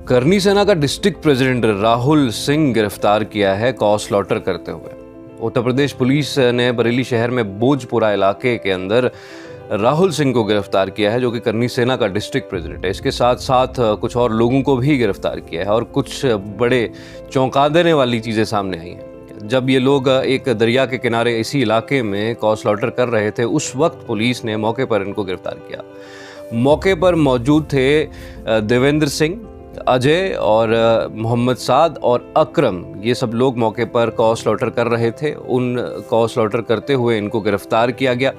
करनी सेना का डिस्ट्रिक्ट प्रेसिडेंट राहुल सिंह गिरफ्तार किया है कॉ स्लॉटर करते हुए। उत्तर प्रदेश पुलिस ने बरेली शहर में बोजपुरा इलाके के अंदर राहुल सिंह को गिरफ्तार किया है, जो कि करनी सेना का डिस्ट्रिक्ट प्रेसिडेंट है। इसके साथ साथ कुछ और लोगों को भी गिरफ्तार किया है और कुछ बड़े चौंका देने वाली चीज़ें सामने आई हैं। जब ये लोग एक दरिया के किनारे इसी इलाके में कॉ स्लॉटर कर रहे थे, उस वक्त पुलिस ने मौके पर इनको गिरफ्तार किया। मौके पर मौजूद थे देवेंद्र सिंह, अजय और मोहम्मद साद और अकरम। ये सब लोग मौके पर कॉ स्लॉटर कर रहे थे। उन कॉ स्लॉटर करते हुए इनको गिरफ्तार किया गया।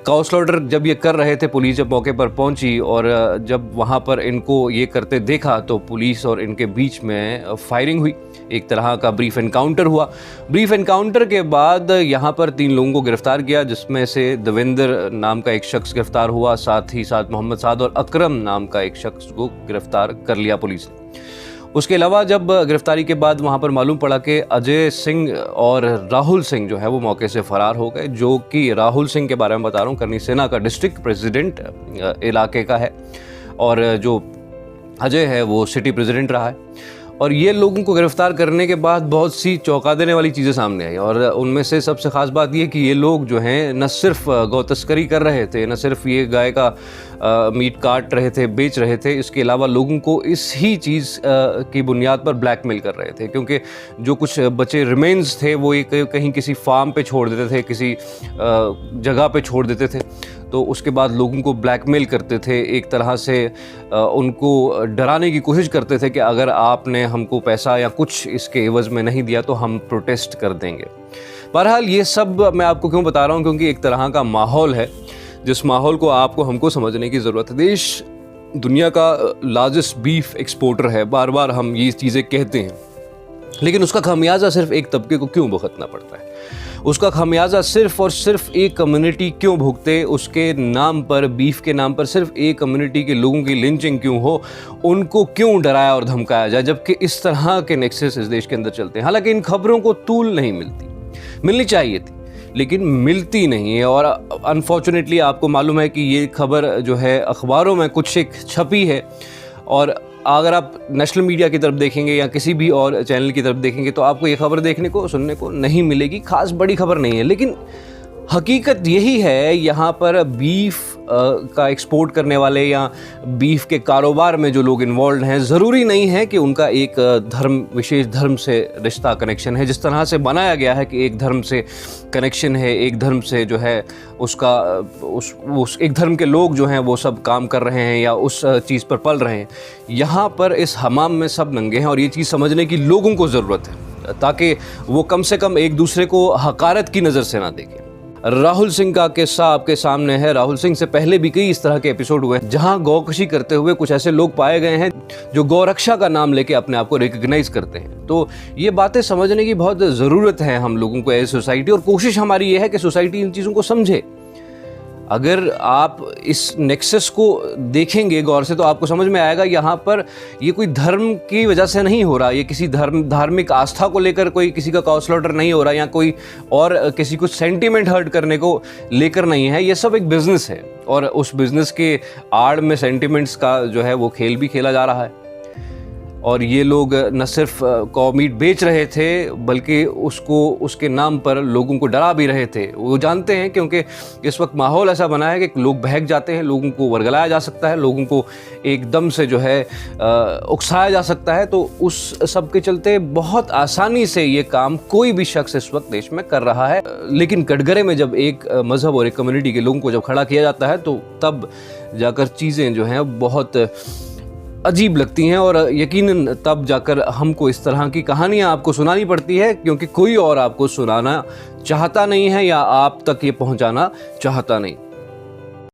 कॉ स्लॉटर जब ये कर रहे थे, पुलिस जब मौके पर पहुंची और जब वहां पर इनको ये करते देखा तो पुलिस और इनके बीच में फायरिंग हुई। एक तरह का ब्रीफ एनकाउंटर हुआ। ब्रीफ एनकाउंटर के बाद यहाँ पर 3 लोगों को गिरफ्तार किया, जिसमें से देवेंद्र नाम का एक शख्स गिरफ्तार हुआ, साथ ही साथ मोहम्मद साद और अकरम नाम का एक शख्स को गिरफ्तार कर लिया पुलिस ने। उसके अलावा जब गिरफ्तारी के बाद वहाँ पर मालूम पड़ा कि अजय सिंह और राहुल सिंह जो है वो मौके से फरार हो गए, जो कि राहुल सिंह के बारे में बता रहा हूँ, करनी सेना का डिस्ट्रिक्ट प्रेसिडेंट इलाके का है और जो अजय है वो सिटी प्रेसिडेंट रहा है। और ये लोगों को गिरफ्तार करने के बाद बहुत सी चौंका देने वाली चीज़ें सामने आई और उनमें से सबसे ख़ास बात ये कि ये लोग जो हैं न सिर्फ गौ तस्करी कर रहे थे, न सिर्फ ये गाय का मीट काट रहे थे, बेच रहे थे, इसके अलावा लोगों को इस ही चीज़ की बुनियाद पर ब्लैकमेल कर रहे थे। क्योंकि जो कुछ बचे रिमेन्स थे वो एक कहीं किसी फार्म पे छोड़ देते थे, किसी जगह पे छोड़ देते थे, तो उसके बाद लोगों को ब्लैकमेल करते थे। एक तरह से उनको डराने की कोशिश करते थे कि अगर आपने हमको पैसा या कुछ इसके एवज़ में नहीं दिया तो हम प्रोटेस्ट कर देंगे। बहरहाल ये सब मैं आपको क्यों बता रहा हूँ, क्योंकि एक तरह का माहौल है जिस माहौल को हमको समझने की ज़रूरत है। देश दुनिया का लार्जेस्ट बीफ एक्सपोर्टर है, बार बार हम ये चीज़ें कहते हैं, लेकिन उसका खामियाजा सिर्फ एक तबके को क्यों भुगतना पड़ता है? उसका खामियाजा सिर्फ और सिर्फ एक कम्युनिटी क्यों भुगते? उसके नाम पर, बीफ के नाम पर सिर्फ एक कम्युनिटी के लोगों की लिंचिंग क्यों हो? उनको क्यों डराया और धमकाया जाए, जबकि इस तरह के नेक्सस इस देश के अंदर चलते हैं? हालांकि इन खबरों को तूल नहीं मिलनी चाहिए थी, लेकिन मिलती नहीं है। और अनफॉर्चुनेटली आपको मालूम है कि ये खबर जो है अखबारों में कुछ एक छपी है, और अगर आप नेशनल मीडिया की तरफ देखेंगे या किसी भी और चैनल की तरफ देखेंगे तो आपको ये खबर देखने को, सुनने को नहीं मिलेगी। खास बड़ी खबर नहीं है, लेकिन हकीकत यही है। यहाँ पर बीफ का एक्सपोर्ट करने वाले या बीफ के कारोबार में जो लोग इन्वॉल्व हैं, ज़रूरी नहीं है कि उनका एक विशेष धर्म से रिश्ता, कनेक्शन है। जिस तरह से बनाया गया है कि एक धर्म से कनेक्शन है, एक धर्म से जो है उसका उस एक धर्म के लोग जो हैं वो सब काम कर रहे हैं या उस चीज़ पर पल रहे हैं। यहाँ पर इस हमाम में सब नंगे हैं और ये चीज़ समझने की लोगों को ज़रूरत है, ताकि वो कम से कम एक दूसरे को हकारत की नज़र से ना देखें। राहुल सिंह का किस्सा आपके सामने है। राहुल सिंह से पहले भी कई इस तरह के एपिसोड हुए हैं जहां गौकशी करते हुए कुछ ऐसे लोग पाए गए हैं जो गौरक्षा का नाम लेके अपने आप को रिकॉग्नाइज करते हैं। तो ये बातें समझने की बहुत ज़रूरत है हम लोगों को एज सोसाइटी, और कोशिश हमारी ये है कि सोसाइटी इन चीज़ों को समझे। अगर आप इस नेक्सस को देखेंगे गौर से तो आपको समझ में आएगा यहाँ पर ये कोई धर्म की वजह से नहीं हो रहा, ये किसी धार्मिक आस्था को लेकर कोई किसी का कॉ स्लॉटर नहीं हो रहा, या कोई और किसी को सेंटीमेंट हर्ट करने को लेकर नहीं है। ये सब एक बिजनेस है और उस बिजनेस के आड़ में सेंटीमेंट्स का जो है वो खेल भी खेला जा रहा है। और ये लोग न सिर्फ कौ मीट बेच रहे थे, बल्कि उसके नाम पर लोगों को डरा भी रहे थे। वो जानते हैं, क्योंकि इस वक्त माहौल ऐसा बना है कि लोग बहक जाते हैं, लोगों को वर्गलाया जा सकता है, लोगों को एकदम से जो है उकसाया जा सकता है। तो उस सब के चलते बहुत आसानी से ये काम कोई भी शख्स इस वक्त देश में कर रहा है। लेकिन कटघरे में जब एक मज़हब और एक कम्युनिटी के लोगों को जब खड़ा किया जाता है तो तब जाकर चीज़ें जो हैं बहुत अजीब लगती हैं, और यकीनन तब जाकर हमको इस तरह की कहानियाँ आपको सुनानी पड़ती है, क्योंकि कोई और आपको सुनाना चाहता नहीं है या आप तक ये पहुँचाना चाहता नहीं।